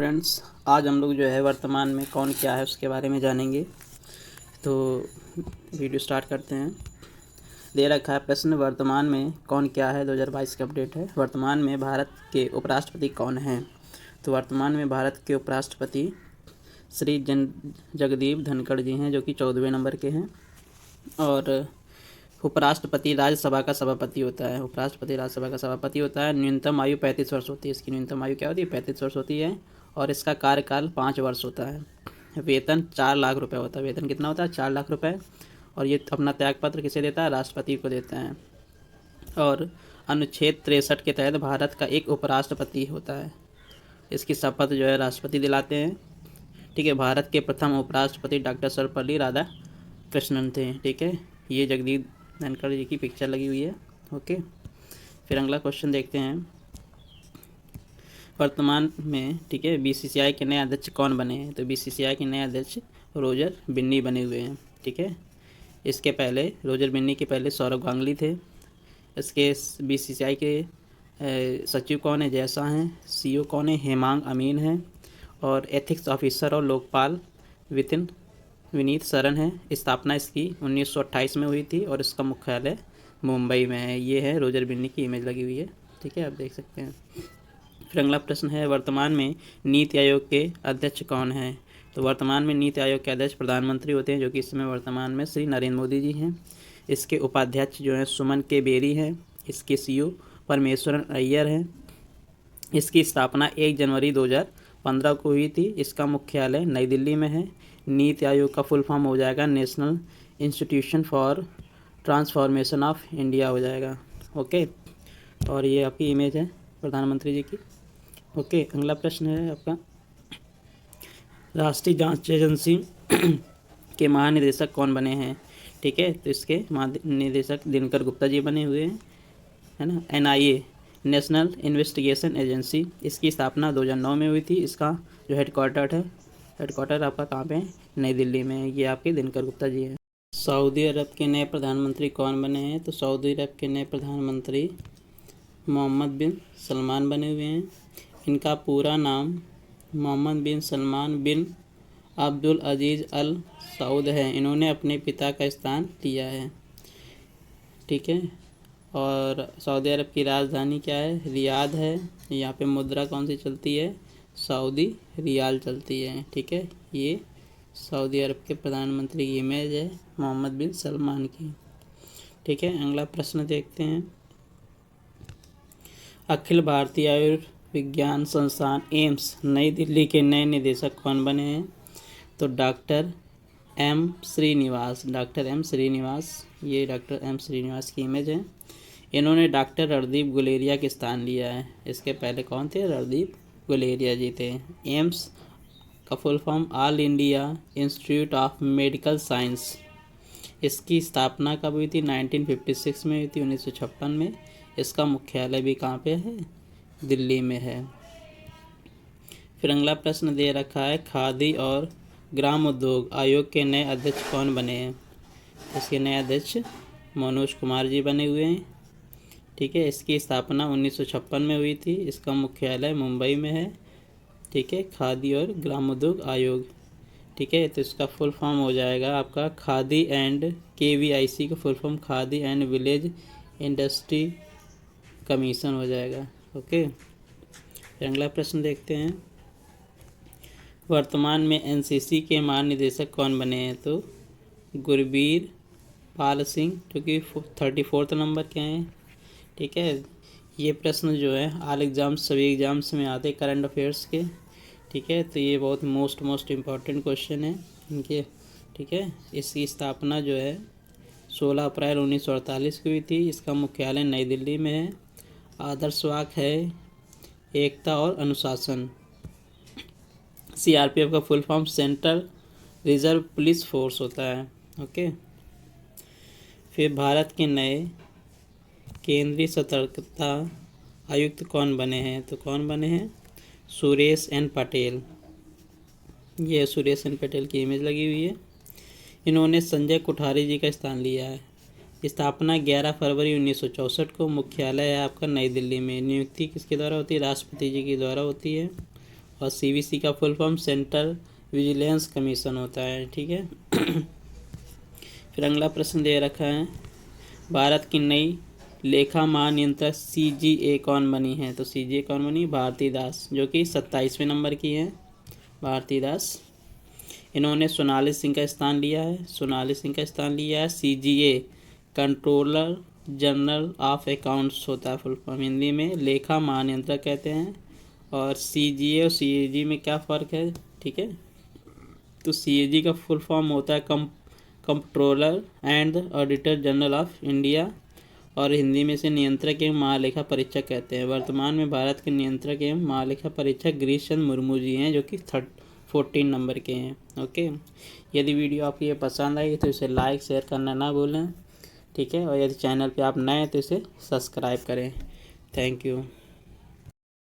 Friends, आज हम लोग जो है वर्तमान में कौन क्या है उसके बारे में जानेंगे। तो वीडियो स्टार्ट करते हैं। दे रखा है प्रश्न, वर्तमान में कौन क्या है। 2022 का अपडेट है। वर्तमान में भारत के उपराष्ट्रपति कौन हैं? तो वर्तमान में भारत के उपराष्ट्रपति श्री जगदीप धनखड़ जी हैं, जो कि 14वें नंबर के हैं। और उपराष्ट्रपति राज्यसभा का सभापति होता है। उपराष्ट्रपति राज्यसभा का सभापति होता है। न्यूनतम आयु 35 वर्ष होती है। इसकी न्यूनतम आयु क्या होती है? 35 वर्ष होती है। और इसका कार्यकाल 5 वर्ष होता है। वेतन 4 लाख रुपए होता है। वेतन कितना होता है? 4 लाख रुपए। और ये अपना त्यागपत्र किसे देता है? राष्ट्रपति को देता है। और अनुच्छेद 63 के तहत भारत का एक उपराष्ट्रपति होता है। इसकी शपथ जो है राष्ट्रपति दिलाते हैं। ठीक है। भारत के प्रथम उपराष्ट्रपति डॉक्टर सर्वपल्ली राधाकृष्णन थे। ठीक है। ये जगदीप धनखड़ जी की पिक्चर लगी हुई है। ओके। फिर अगला क्वेश्चन देखते हैं। वर्तमान में ठीक है बीसीसीआई के नए अध्यक्ष कौन बने हैं? तो बीसीसीआई के नए अध्यक्ष रोजर बिन्नी बने हुए हैं। ठीक है। इसके पहले रोजर बिन्नी के पहले सौरभ गांगुली थे। इसके बीसीसीआई के सचिव कौन है? जय शाह हैं। सीईओ कौन है? हेमांग अमीन है। और एथिक्स ऑफिसर और लोकपाल विनीत सरन है। स्थापना इसकी 1928 में हुई थी और इसका मुख्यालय मुंबई में है। ये है रोजर बिन्नी की इमेज लगी हुई है। ठीक है, आप देख सकते हैं। फिर अगला प्रश्न है, वर्तमान में नीति आयोग के अध्यक्ष कौन हैं? तो वर्तमान में नीति आयोग के अध्यक्ष प्रधानमंत्री होते हैं, जो कि इस समय वर्तमान में श्री नरेंद्र मोदी जी हैं। इसके उपाध्यक्ष जो हैं सुमन के बेरी हैं। इसके सीईओ परमेश्वरन अय्यर हैं। इसकी स्थापना 1 जनवरी 2015 को हुई थी। इसका मुख्यालय नई दिल्ली में है। नीति आयोग का फुल फॉर्म हो जाएगा national institution for transformation of India हो जाएगा। ओके। और ये आपकी इमेज है प्रधानमंत्री जी की। ओके। अगला प्रश्न है आपका, राष्ट्रीय जांच एजेंसी के महानिदेशक कौन बने हैं? ठीक है। तो इसके महानिदेशक दिनकर गुप्ता जी बने हुए हैं, है ना। एनआईए नेशनल इन्वेस्टिगेशन एजेंसी, इसकी स्थापना 2009 में हुई थी। इसका जो हेडक्वार्टर आपका कहाँ पे है? नई दिल्ली में। ये आपके दिनकर गुप्ता जी हैं। सऊदी अरब के नए प्रधानमंत्री कौन बने हैं? तो सऊदी अरब के नए प्रधानमंत्री मोहम्मद बिन सलमान बने हुए हैं। इनका पूरा नाम मोहम्मद बिन सलमान बिन अब्दुल अजीज़ अल सऊद है। इन्होंने अपने पिता का स्थान लिया है। ठीक है। और सऊदी अरब की राजधानी क्या है? रियाद है। यहाँ पे मुद्रा कौन सी चलती है? सऊदी रियाल चलती है। ठीक है। ये सऊदी अरब के प्रधानमंत्री की इमेज है मोहम्मद बिन सलमान की। ठीक है। अगला प्रश्न देखते हैं, अखिल भारतीय आयुर्विज्ञान संस्थान एम्स नई दिल्ली के नए निदेशक कौन बने हैं? तो डॉक्टर एम श्रीनिवास। ये डॉक्टर एम श्रीनिवास की इमेज है। इन्होंने डॉक्टर रणदीप गुलेरिया के स्थान लिया है। इसके पहले कौन थे? रणदीप गुलेरिया जी थे। एम्स का full form all India institute of medical science. इसकी स्थापना कब हुई थी? 1956 में हुई थी, 1956 में। इसका मुख्यालय भी कहाँ पे है? दिल्ली में है। फिर अगला प्रश्न दे रखा है, खादी और ग्राम उद्योग आयोग के नए अध्यक्ष कौन बने हैं? इसके नए अध्यक्ष मनोज कुमार जी बने हुए हैं। ठीक है। इसकी स्थापना 1956 में हुई थी। इसका मुख्यालय मुंबई में है। ठीक है। खादी और ग्राम उद्योग आयोग। ठीक है। तो इसका फुल फॉर्म हो जाएगा आपका खादी एंड KVIC का full form khadi and village industry commission हो जाएगा। ओके। अगला प्रश्न देखते हैं, वर्तमान में NCC के महानिदेशक कौन बने हैं? तो गुरबीर पाल सिंह, जो कि 34 नंबर के हैं। ठीक है। ये प्रश्न जो है ऑल एग्जाम्स, सभी एग्जाम्स में आते, करंट अफेयर्स के। ठीक है। तो ये बहुत मोस्ट इम्पॉर्टेंट क्वेश्चन है इनके। ठीक है। इसकी स्थापना जो है 16 अप्रैल 1948 को हुई थी। इसका मुख्यालय नई दिल्ली में है। आदर्श वाक्य है एकता और अनुशासन। CRPF का full form central reserve police force होता है। ओके। फिर भारत के नए केंद्रीय सतर्कता आयुक्त कौन बने हैं? तो कौन बने हैं? सुरेश एन पटेल। ये सुरेश एन पटेल की इमेज लगी हुई है। इन्होंने संजय कोठारी जी का स्थान लिया है। स्थापना 11 फरवरी 1964 को। मुख्यालय है आपका नई दिल्ली में। नियुक्ति किसके द्वारा होती है? राष्ट्रपति जी के द्वारा होती है। और सीवीसी का full form central vigilance commission होता है। ठीक है। फिर अगला प्रश्न दे रखा है, भारत की नई लेखा महानियंत्रक CGA कौन बनी है? तो CGA कौन बनी? भारती दास, जो कि 27वें नंबर की है, भारती दास। इन्होंने सोनाली सिंह का स्थान लिया है, सोनाली सिंह का स्थान लिया है। CGA controller general of accounts होता है फुल फॉर्म, हिंदी में लेखा महानियंत्रक कहते हैं। और CGA और CAG में क्या फ़र्क है? ठीक है, तो CAG का फुल फॉर्म होता है controller and auditor general of India, और हिंदी में से नियंत्रक एवं महालेखा परीक्षक कहते हैं। वर्तमान में भारत के नियंत्रक एवं महालेखा परीक्षक गिरीश चंद्र मुर्मू जी हैं, जो कि 14 नंबर के हैं। ओके, यदि वीडियो आपको ये पसंद आई तो इसे लाइक शेयर करना ना भूलें। ठीक है, और यदि चैनल पे आप नए हैं तो इसे सब्सक्राइब करें। Thank you.